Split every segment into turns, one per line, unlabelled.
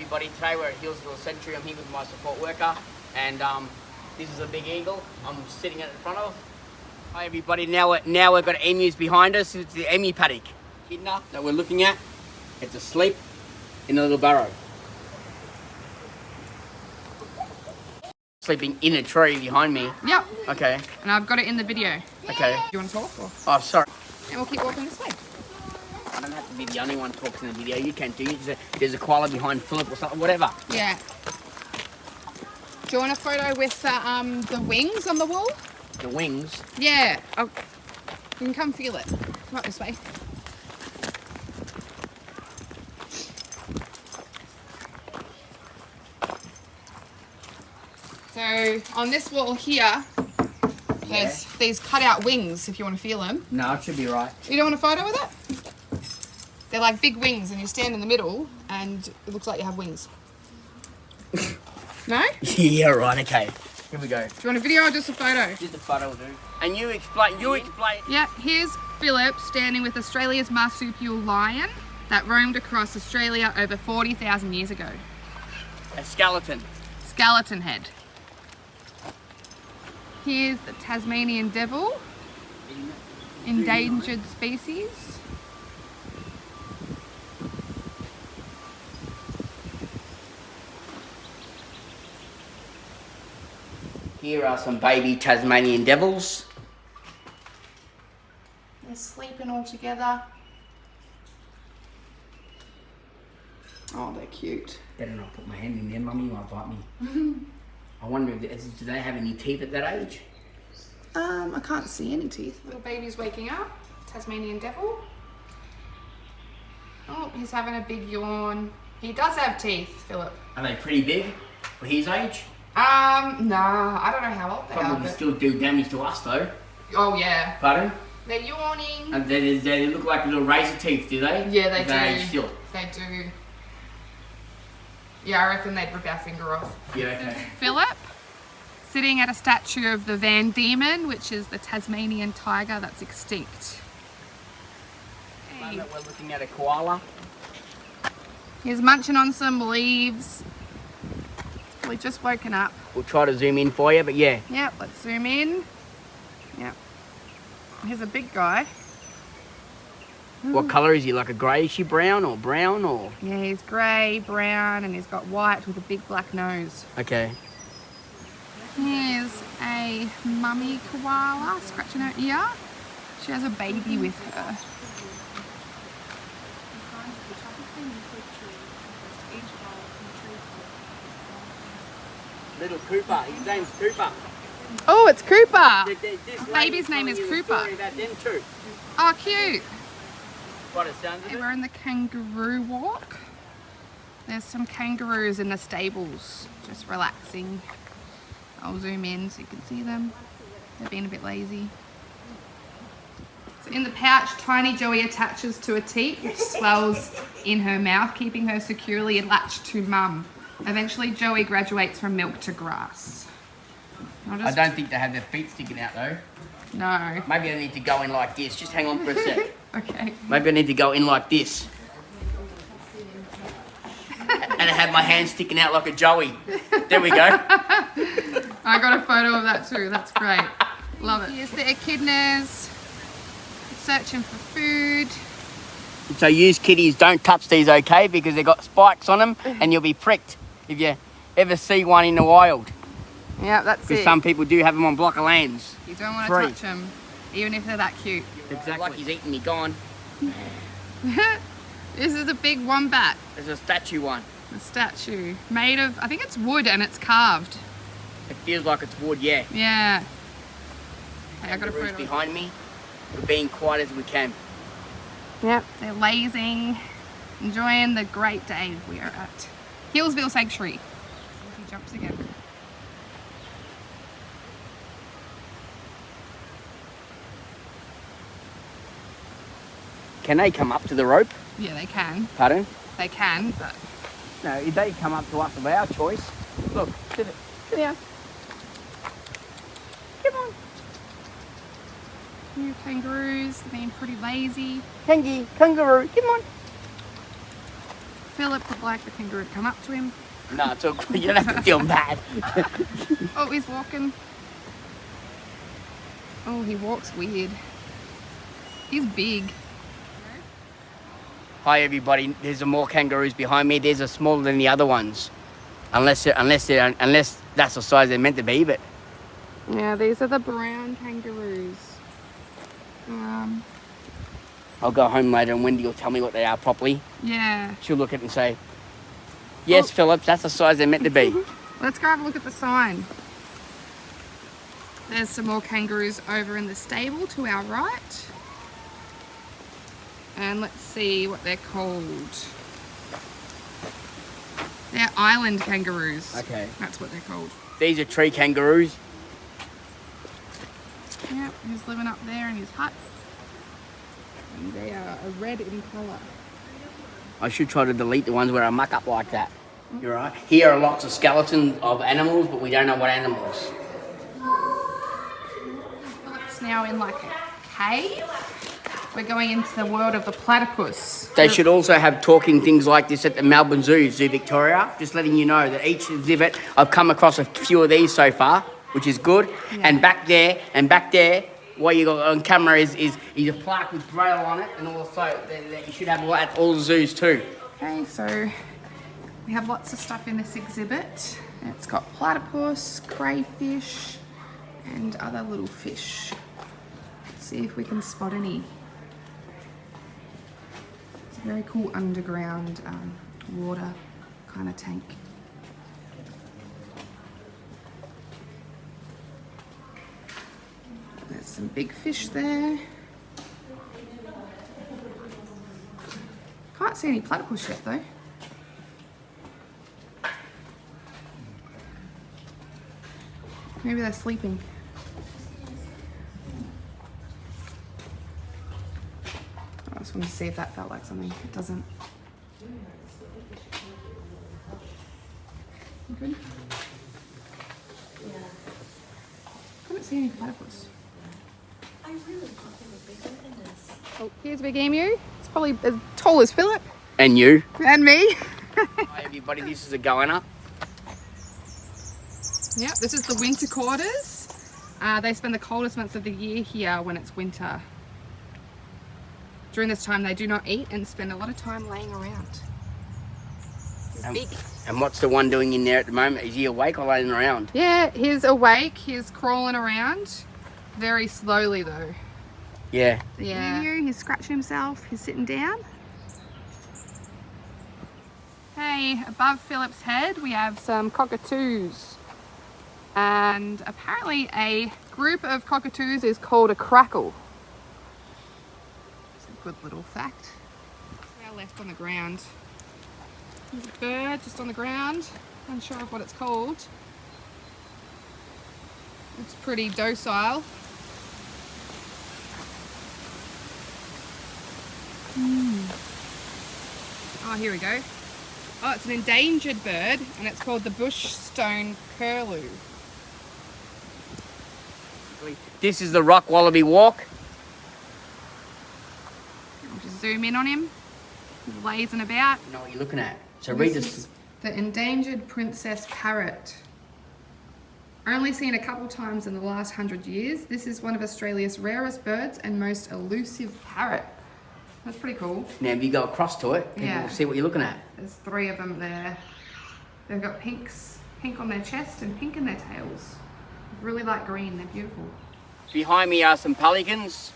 everybody, today we're at Healesville Sanctuary. I'm here with my support worker, and this is a big eagle I'm sitting at the front of. Hi everybody, now we've got emus behind us. It's the emu paddock echidna that we're looking at. It's asleep in a little burrow. Sleeping in a tree behind me.
Yep.
Okay.
And I've got it in the video.
Okay.
Do you want to talk? Or?
Oh, sorry.
And we'll keep walking this way.
I don't have to be the only one talking in the video. You can do. There's a koala behind Phillip or something, whatever.
Yeah. Do you want a photo with the wings on the wall?
The wings?
Yeah. Oh, you can come feel it. Come up this way. So on this wall here, there's these cut out wings if you want to feel them.
No, it should be right.
You don't want a photo with it? They're like big wings and you stand in the middle and it looks like you have wings. No?
Yeah, right, okay. Here we go.
Do you want a video or just a photo?
Just a photo will do. And you explain.
Yeah, here's Phillip standing with Australia's marsupial lion that roamed across Australia over 40,000 years ago.
A skeleton.
Skeleton head. Here's the Tasmanian devil, endangered species.
Here are some baby Tasmanian devils.
They're sleeping all together. Oh, they're cute.
Better not put my hand in there, mummy might bite me. I wonder, do they have any teeth at that age?
I can't see any teeth. Little baby's waking up. Tasmanian devil. Oh, he's having a big yawn. He does have teeth, Phillip.
Are they pretty big for his age?
Nah, I don't know how old they are.
Probably still do damage to us though.
Oh yeah.
Pardon?
They're yawning.
And they look like little razor teeth, do they?
Yeah, they do.
Age still.
They do. Yeah, I reckon they'd rip our finger off.
Yeah, okay.
Phillip, sitting at a statue of the Van Diemen, which is the Tasmanian tiger that's extinct.
Hey. We're looking at a koala.
He's munching on some leaves. He's probably just woken up.
We'll try to zoom in for you, but yeah.
Yep, let's zoom in. Yep. Here's a big guy.
What colour is he? Like a greyish brown or brown or?
Yeah, he's grey, brown, and he's got white with a big black nose.
Okay.
Here's a mummy koala scratching her ear. She has a baby with her.
Little Cooper. His name's Cooper.
Oh, it's Cooper.
This
Baby's name is Cooper.
About them too.
Oh, cute.
What it sounds like.
We're in the kangaroo walk. There's some kangaroos in the stables, just relaxing. I'll zoom in so you can see them. They're being a bit lazy. So in the pouch, tiny Joey attaches to a teat, which swells in her mouth, keeping her securely latched to mum. Eventually, Joey graduates from milk to grass.
I don't think they have their feet sticking out though.
No.
Maybe I need to go in like this. Just hang on for a sec.
Okay.
Maybe I need to go in like this. And I have my hand sticking out like a Joey. There we go.
I got a photo of that too. That's great. Love it. Here's the echidnas searching for food.
So use kitties, don't touch these, okay? Because they've got spikes on them and you'll be pricked if you ever see one in the wild.
Yeah, that's it.
Because some people do have them on block of lands.
You don't want to touch them, even if they're that cute.
Exactly. Like he's eating me, gone.
This is a big wombat.
There's a statue one.
A statue made of, I think it's wood and it's carved.
It feels like it's wood, yeah.
Yeah. Hey, I got a
The roof's
photo
behind me. We're being quiet as we can.
Yep. They're lazing, enjoying the great day we are at Healesville Sanctuary. He jumps again.
Can they come up to the rope?
Yeah, they can.
Pardon?
They can, but...
No, if they come up to us of our choice. Look, sit down. Come on.
New kangaroos, they're being pretty lazy.
Kangaroo, come on.
Phillip would like the kangaroo to come up to him.
No, it's all good. You don't have to feel bad.
Oh, he's walking. Oh, he walks weird. He's big.
Hi everybody, there's some more kangaroos behind me. These are smaller than the other ones. Unless that's the size they're meant to be, but...
Yeah, these are the brown kangaroos.
I'll go home later and Wendy will tell me what they are properly.
Yeah.
She'll look at it and say, yes, Phillips, that's the size they're meant to be.
Let's go have a look at the sign. There's some more kangaroos over in the stable to our right. And let's see what they're called. They're island kangaroos.
Okay.
That's what they're called.
These are tree kangaroos.
Yep, he's living up there in his hut. And they are a red in colour.
I should try to delete the ones where I muck up like that. You're right. Here are lots of skeletons of animals, but we don't know what animals.
It's now in like a cave. We're going into the world of the platypus.
They should also have talking things like this at the Melbourne Zoo, Zoo Victoria. Just letting you know that each exhibit, I've come across a few of these so far, which is good. Yeah. And back there, what you got on camera is a plaque with Braille on it, and also that you should have at all the zoos too.
Okay, so we have lots of stuff in this exhibit. It's got platypus, crayfish, and other little fish. Let's see if we can spot any. It's a very cool underground water kind of tank. There's some big fish there. Can't see any platypus yet though. Maybe they're sleeping. I just wanted to see if that felt like something. It doesn't. You good? Yeah. Couldn't see any platypus.
I really thought they were bigger than this.
Oh, here's a big emu. It's probably as tall as Phillip.
And you.
And me.
Hi everybody, this is a goanna.
Yep, this is the winter quarters. They spend the coldest months of the year here when it's winter. During this time they do not eat and spend a lot of time laying around. He's big.
And what's the one doing in there at the moment? Is he awake or laying around?
Yeah, he's awake. He's crawling around. Very slowly though.
Yeah.
Yeah. He's scratching himself. He's sitting down. Hey, above Phillip's head we have some cockatoos. And apparently a group of cockatoos is called a crackle. It's a good little fact. Our left on the ground. There's a bird just on the ground. Unsure of what it's called. It's pretty docile. Oh, here we go. Oh, it's an endangered bird and it's called the bush stone curlew.
This is the rock wallaby walk.
I'll just zoom in on him. He's lazing about.
You know what you're looking at. So read
This
this.
is the endangered princess parrot. Only seen a couple times in the last 100 years. This is one of Australia's rarest birds and most elusive parrot. That's pretty cool.
Now if you go across to it, people will see what you're looking at.
There's 3 of them there. They've got pink on their chest and pink in their tails. Really light green, they're beautiful.
Behind me are some pelicans.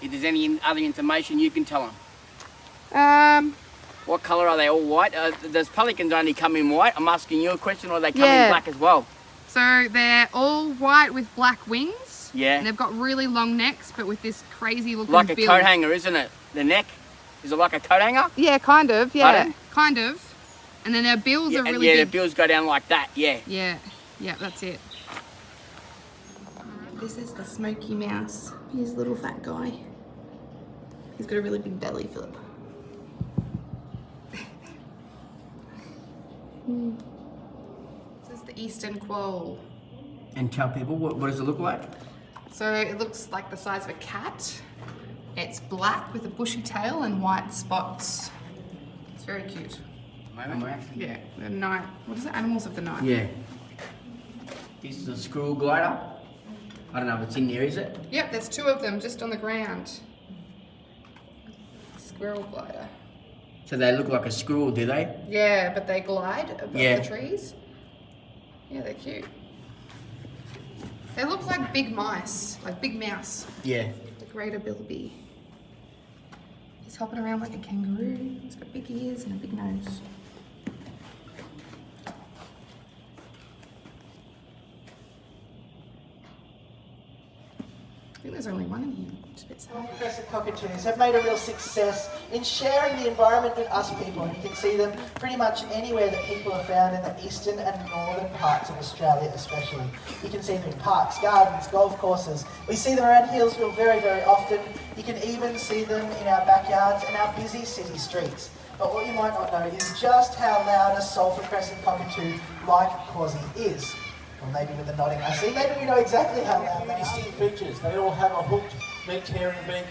If there's any other information you can tell them. What colour are they? All white? Does pelicans only come in white? I'm asking you a question, or they come in black as well?
So they're all white with black wings.
Yeah.
And they've got really long necks, but with this crazy looking
like a
bill.
coat hanger, isn't it? The neck? Is it like a coat hanger?
Yeah, kind of. Yeah,
Pardon?
kind of. And then their bills are really
yeah,
big.
the bills go down like that. Yeah.
Yeah, that's it. This is the smoky mouse. He's a little fat guy. He's got a really big belly, Phillip. This is the eastern quoll.
And tell people, what does it look like?
So it looks like the size of a cat. It's black with a bushy tail and white spots. It's Very cute.
And we're actually...
Yeah, the night. What is it? Animals of the night.
Yeah. This is a squirrel glider. I don't know if it's in there, is it?
Yep, there's 2 of them just on the ground. Squirrel glider.
So they look like a squirrel, do they?
Yeah, but they glide above
Yeah.
the trees. Yeah, they're cute. They look like big mice, like big mouse.
Yeah.
The greater bilby. He's hopping around like a kangaroo. He's got big ears and a big nose. I think there's only one in here. Just a bit sad.
Crescent cockatoos have made a real success in sharing the environment with us people. And you can see them pretty much anywhere that people are found in the eastern and northern parts of Australia especially. You can see them in parks, gardens, golf courses. We see them around Healesville very, very often. You can even see them in our backyards and our busy city streets. But what you might not know is just how loud a sulphur crescent cockatoo like Causey is. Or maybe with the nodding I see, maybe we know exactly how loud they are.
Distinct features. They all have a hooked beaked herring beak.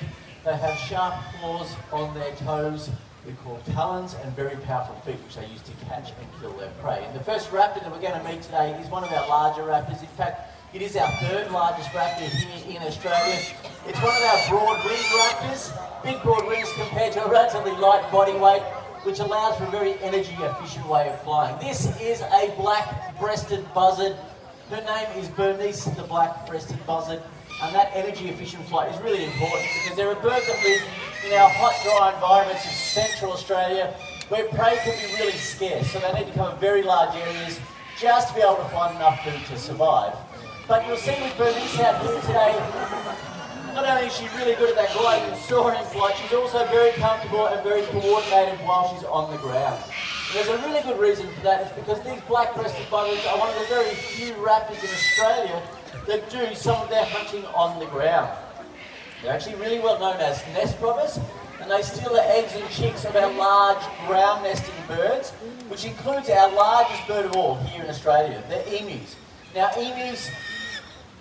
They have sharp claws on their toes, we call talons, and very powerful feet which they use to catch and kill their prey. And the first raptor that we're going to meet today is one of our larger raptors. In fact, it is our 3rd largest raptor here in Australia. It's one of our broad-winged raptors. Big broad wings compared to a relatively light body weight, which allows for a very energy-efficient way of flying. This is a black-breasted buzzard. Her name is Bernice, the black-breasted buzzard, and that energy-efficient flight is really important because there are birds that live in our hot, dry environments of Central Australia where prey can be really scarce, so they need to cover very large areas just to be able to find enough food to survive. But you'll see with Bernice out here today, not only is she really good at that gliding and soaring flight, she's also very comfortable and very coordinated while she's on the ground. And there's a really good reason for that. It's because these black-breasted buzzards are one of the very few raptors in Australia that do some of their hunting on the ground. They're actually really well known as nest robbers, and they steal the eggs and chicks of our large ground nesting birds, which includes our largest bird of all here in Australia, the emus. Now, emus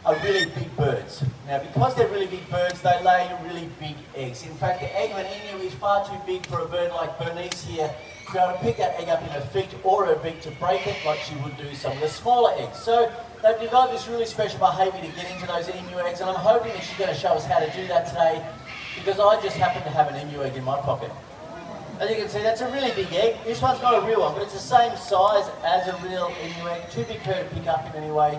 are really big birds. Now, because they're really big birds, they lay really big eggs. In fact, the egg of an emu is far too big for a bird like Bernice here to be able to pick that egg up in her feet or her beak to break it like she would do some of the smaller eggs. So they've developed this really special behaviour to get into those emu eggs, and I'm hoping that she's going to show us how to do that today, because I just happen to have an emu egg in my pocket. As you can see, that's a really big egg. This one's not a real one, but it's the same size as a real emu egg. Too big for her to pick up in any way.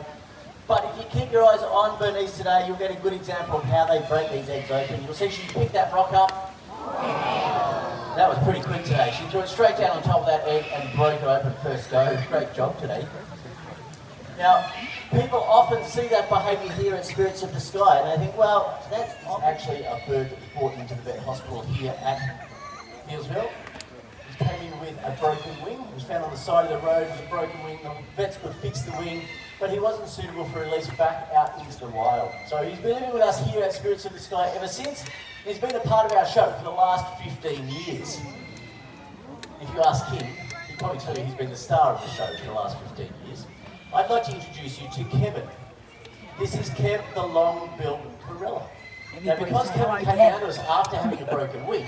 But if you keep your eyes on Bernice today, you'll get a good example of how they break these eggs open. You'll see she picked that rock up. That was pretty quick today. She threw it straight down on top of that egg and broke it open first go. Great job today. Now, people often see that behaviour here at Spirits of the Sky, and they think, well, that's actually a bird that was brought into the vet hospital here at Healesville. It came in with a broken wing. It was found on the side of the road with a broken wing. The vets could fix the wing, but he wasn't suitable for release back out into the wild. So he's been living with us here at Spirits of the Sky ever since. He's been a part of our show for the last 15 years. If you ask him, he'd probably tell you he's been the star of the show for the last 15 years. I'd like to introduce you to Kevin. This is Kev, the long-billed gorilla. Now, because Kevin came down to us after having a broken wing,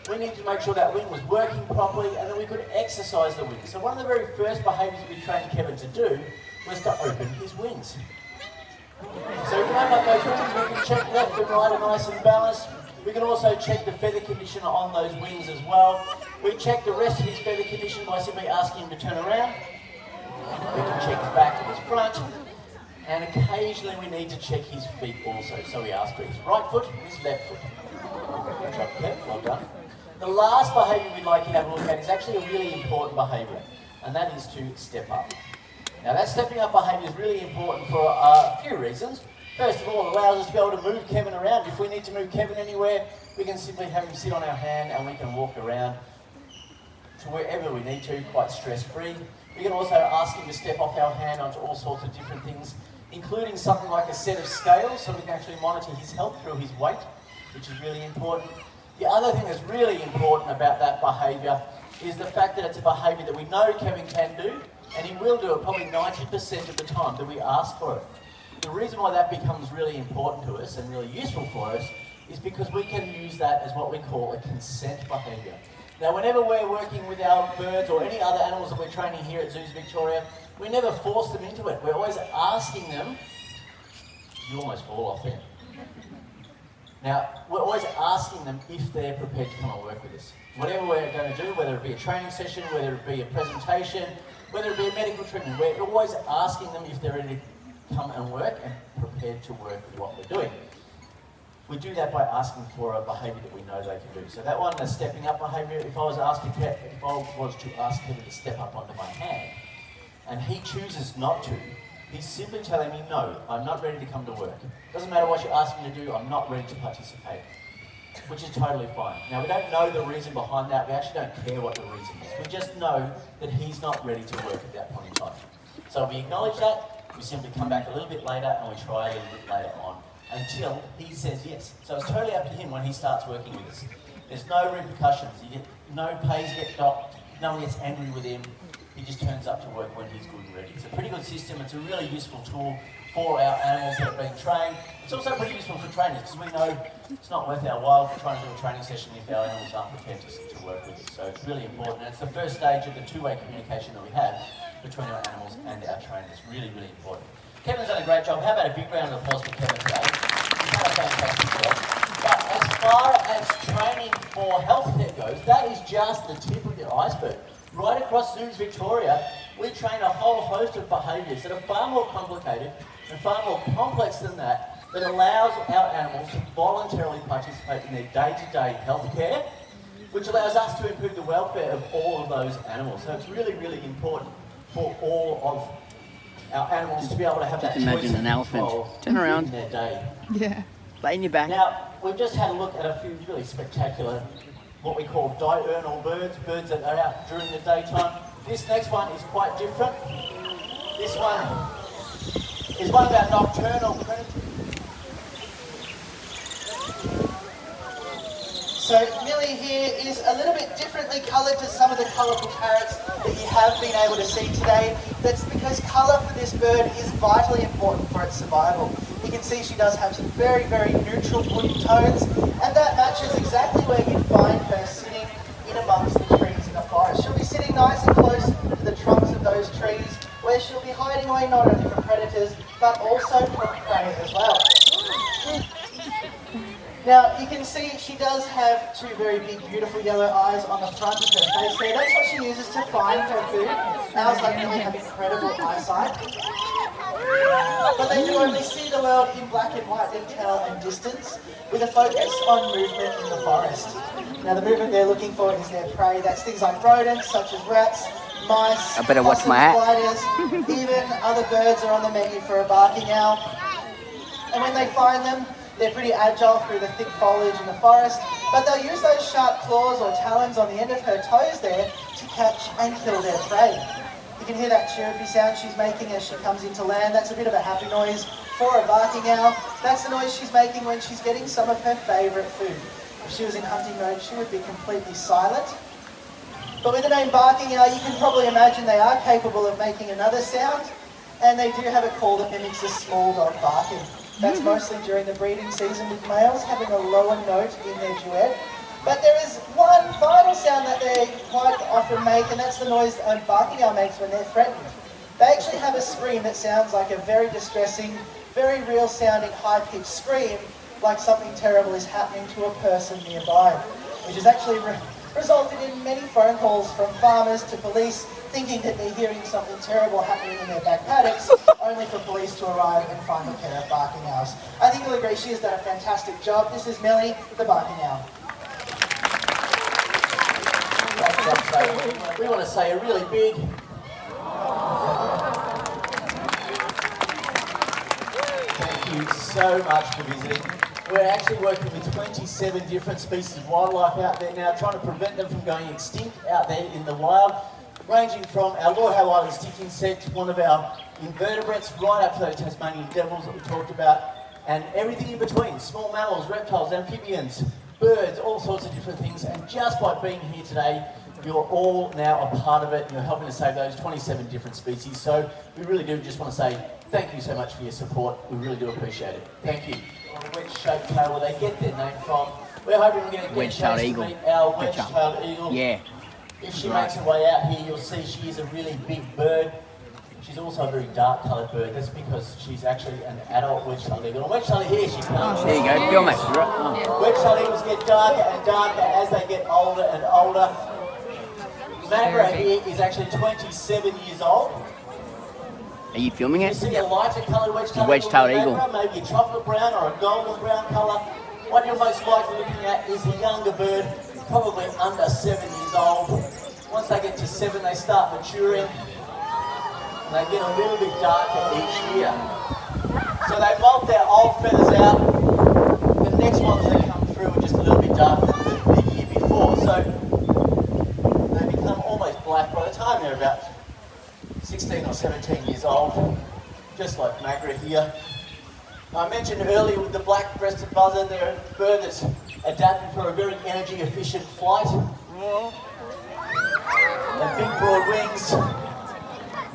we needed to make sure that wing was working properly and that we could exercise the wing. So one of the very first behaviours we trained Kevin to do was to open his wings. So we can open up those wings, we can check left and right are nice and balanced. We can also check the feather condition on those wings as well. We check the rest of his feather condition by simply asking him to turn around. We can check his back and his front. And occasionally we need to check his feet also. So we ask for his right foot and his left foot. Good job, Kev, well done. The last behaviour we'd like you to have a look at is actually a really important behaviour, and that is to step up. Now that stepping up behaviour is really important for a few reasons. First of all, it allows us to be able to move Kevin around. If we need to move Kevin anywhere, we can simply have him sit on our hand and we can walk around to wherever we need to, quite stress-free. We can also ask him to step off our hand onto all sorts of different things, including something like a set of scales, so we can actually monitor his health through his weight, which is really important. The other thing that's really important about that behaviour is the fact that it's a behaviour that we know Kevin can do, and he will do it probably 90% of the time that we ask for it. The reason why that becomes really important to us and really useful for us is because we can use that as what we call a consent behaviour. Now, whenever we're working with our birds or any other animals that we're training here at Zoos Victoria, we never force them into it. We're always asking them. You almost fall off there. Now, we're always asking them if they're prepared to come and work with us. Whatever we're going to do, whether it be a training session, whether it be a presentation, whether it be a medical treatment, we're always asking them if they're ready to come and work and prepared to work with what we're doing. We do that by asking for a behaviour that we know they can do. So that one, the stepping up behaviour, if I was to ask Kevin to step up onto my hand, and he chooses not to, he's simply telling me, no, I'm not ready to come to work. Doesn't matter what you ask me to do, I'm not ready to participate. Which is totally fine. Now, we don't know the reason behind that. We actually don't care what the reason is. We just know that he's not ready to work at that point in time. So we acknowledge that, we simply come back a little bit later and we try a little bit later on until he says yes. So it's totally up to him when he starts working with us. There's no repercussions. No pays get docked, no one gets angry with him. He just turns up to work when he's good and ready. It's a pretty good system. It's a really useful tool for our animals that are being trained. It's also pretty useful for trainers because we know it's not worth our while trying to do a training session if our animals aren't prepared to work with us. So it's really important. And it's the first stage of the two-way communication that we have between our animals and our trainers. Really, really important. Kevin's done a great job. How about a big round of applause for Kevin today? He's done a fantastic job. But as far as training for healthcare goes, that is just the tip of the iceberg. Right across Zoos Victoria, we train a whole host of behaviours that are far more complicated and far more complex than that allows our animals to voluntarily participate in their day-to-day healthcare, which allows us to improve the welfare of all of those animals. So it's really, really important for all of our animals to be able to have that
Imagine an elephant. Turn around.
In their day.
Yeah.
Lay in your back.
Now, we've just had a look at a few really spectacular, what we call diurnal birds, birds that are out during the daytime. This next one is quite different. This one is one of our nocturnal predators.
So Millie here is a little bit differently coloured to some of the colourful parrots that you have been able to see today. That's because colour for this bird is vitally important for its survival. You can see she does have some very, very neutral woody tones, and that matches exactly where you'd find her sitting in amongst the trees in the forest. She'll be sitting nice and close to the trunks of those trees, where she'll be hiding away not only from predators, but also from prey as well. Now, you can see she does have two very big, beautiful yellow eyes on the front of her face there. That's what she uses to find her food. Owls like Millie have incredible eyesight. But they do only see the world in black and white detail and distance, with a focus on movement in the forest. Now, the movement they're looking for is their prey. That's things like rodents, such as rats, mice,
I better watch my hat.
spiders, even other birds are on the menu for a barking owl. And when they find them, they're pretty agile through the thick foliage in the forest, but they'll use those sharp claws or talons on the end of her toes there to catch and kill their prey. You can hear that chirpy sound she's making as she comes into land. That's a bit of a happy noise for a barking owl. That's the noise she's making when she's getting some of her favourite food. If she was in hunting mode, she would be completely silent. But with the name barking owl, you can probably imagine they are capable of making another sound, and they do have a call that mimics a small dog barking. That's mostly during the breeding season, with males having a lower note in their duet. But there is one final sound that they quite often make, and that's the noise a barking owl makes when they're threatened. They actually have a scream that sounds like a very distressing, very real sounding high-pitched scream, like something terrible is happening to a person nearby, which has actually resulted in many phone calls from farmers to police thinking that they're hearing something terrible happening in their back paddocks, only for police to arrive and find a pair of barking owls. I think you'll agree she has done a fantastic job. This is Millie, the barking owl.
We want to say a really big thank you so much for visiting. We're actually working with 27 different species of wildlife out there now, trying to prevent them from going extinct out there in the wild, ranging from our Lord Howe Island stick insect, one of our invertebrates, right up to those Tasmanian devils that we talked about, and everything in between, small mammals, reptiles, amphibians, birds, all sorts of different things. And just by being here today, You're all now a part of it, and you're helping to save those 27 different species. So we really do just want to say thank you so much for your support. We really do appreciate it. Thank you. The wedge-shaped tail, where they get their name from. We're hoping we're going to get a chance to meet our wedge-tailed eagle.
Yeah.
If she makes her way out here, you'll see she is a really big bird. She's also a very dark coloured bird. That's because she's actually an adult wedge-tailed eagle. And wedge-tailed, here she comes.
There you go, film it. Oh.
Wedge-tailed eagles get darker and darker as they get older and older. Magra here is actually 27 years old.
Are you filming
You
it?
see a lighter coloured
Wedge-tailed eagle.
maybe a chocolate brown or a golden brown colour. What you're most likely looking at is a younger bird, probably under 7 years old. Once they get to 7, they start maturing, and they get a little bit darker each year. So they molt their old feathers out. The next ones that come through are just a little bit darker than the year before. So they become almost black by the time they're about 16 or 17 years old, just like Magra here. I mentioned earlier with the black-breasted buzzard, they're a bird that's adapted for a very energy-efficient flight. And big broad wings.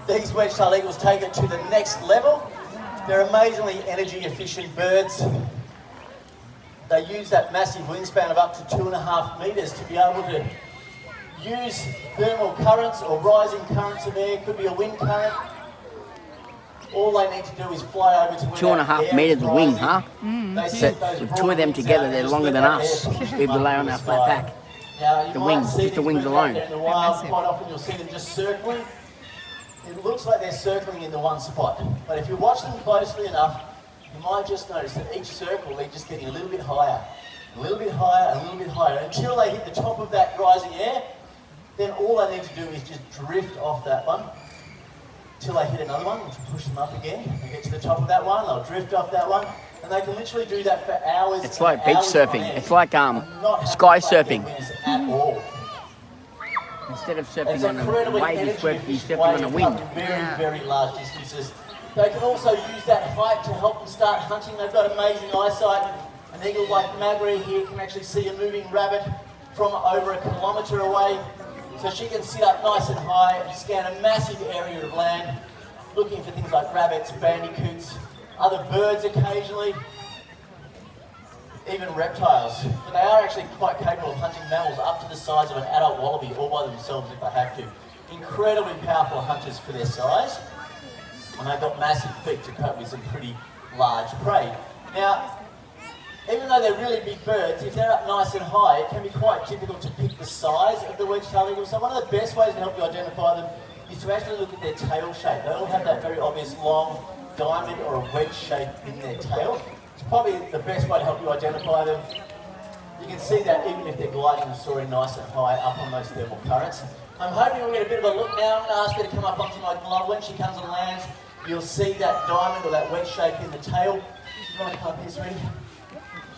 These wedge-tailed eagles take it to the next level. They're amazingly energy-efficient birds. They use that massive wingspan of up to 2.5 metres to be able to use thermal currents or rising currents of air. Could be a wind current. All they need to do is fly over to
2.5 metres of wing, huh?
So
with two of them together, they're longer than us if we lay on our flat back.
Now,
The wings, just the wings alone.
In the wild, quite often you'll see them just circling. It looks like they're circling in the one spot, but if you watch them closely enough, you might just notice that each circle they're just getting a little bit higher, a little bit higher, a little bit higher, until they hit the top of that rising air. Then all they need to do is just drift off that one till they hit another one, which will push them up again. They get to the top of that one, they'll drift off that one, and they can literally do that for hours.
It's like beach
hours on
surfing.
end
It's like
and not have to
sky
fight their
surfing.
wings at all.
Instead of
It's
surfing on a
incredibly
wave, you
energy-efficient
surfing
way
on a
of
wind.
covering very, very large distances. They can also use that height to help them start hunting. They've got amazing eyesight. An eagle like Magra here can actually see a moving rabbit from over 1 kilometre away. So she can sit up nice and high and scan a massive area of land, looking for things like rabbits, bandicoots, other birds occasionally, even reptiles. But they are actually quite capable of hunting mammals up to the size of an adult wallaby all by themselves if they have to. Incredibly powerful hunters for their size, and they've got massive feet to cope with some pretty large prey. Now, even though they're really big birds, if they're up nice and high, it can be quite difficult to pick the size of the wedge-tailed eagle. So one of the best ways to help you identify them is to actually look at their tail shape. They all have that very obvious long diamond or a wedge shape in their tail. It's probably the best way to help you identify them. You can see that even if they're gliding and soaring nice and high up on those thermal currents. I'm hoping we'll get a bit of a look now. I'm going to ask her to come up onto my glove. When she comes and lands, you'll see that diamond or that wedge shape in the tail. You want to come up here, sweetie?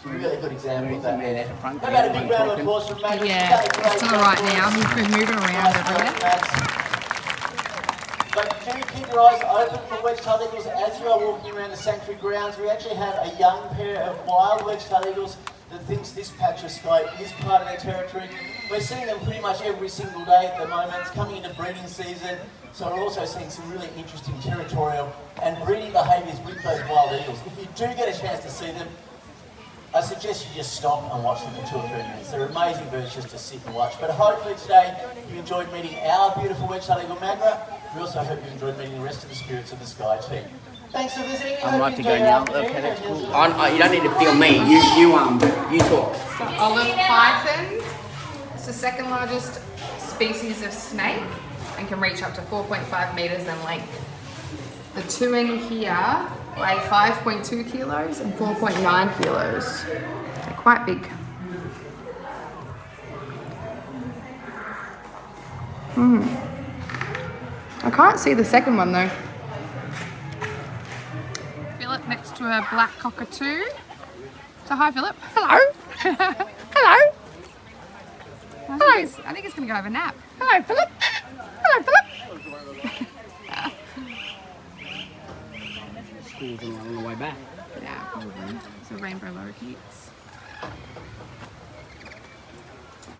Really good example of that there. How about a big round of applause for Matt?
Yeah, it's all right now. He's been moving around everywhere.
But do keep your eyes open for wedge-tailed eagles as you are walking around the sanctuary grounds. We actually have a young pair of wild wedge-tailed eagles that thinks this patch of sky is part of their territory. We're seeing them pretty much every single day at the moment. It's coming into breeding season, so we're also seeing some really interesting territorial and breeding behaviours with those wild eagles. If you do get a chance to see them, I suggest you just stop and watch them for 2 or 3 minutes. They're amazing birds just to sit and watch. But hopefully today you enjoyed meeting our beautiful wedge-tailed eagle Magra. We also hope you enjoyed meeting the rest of the Spirits of the Sky team. Thanks for visiting.
I'd like to go now. Okay, that's cool. You don't need to film me. You talk.
So olive python. It's the second largest species of snake and can reach up to 4.5 metres in length. The two in here weigh 5.2 kilos and 4.9 kilos. They're quite big. I can't see the second one though. Phillip next to a black cockatoo. So hi Phillip. Hello. Hello. I think it's going to go have a nap. Hello Phillip. Hello Phillip.
School's on the way back.
Yeah, probably. It's a rainbow lorikeets.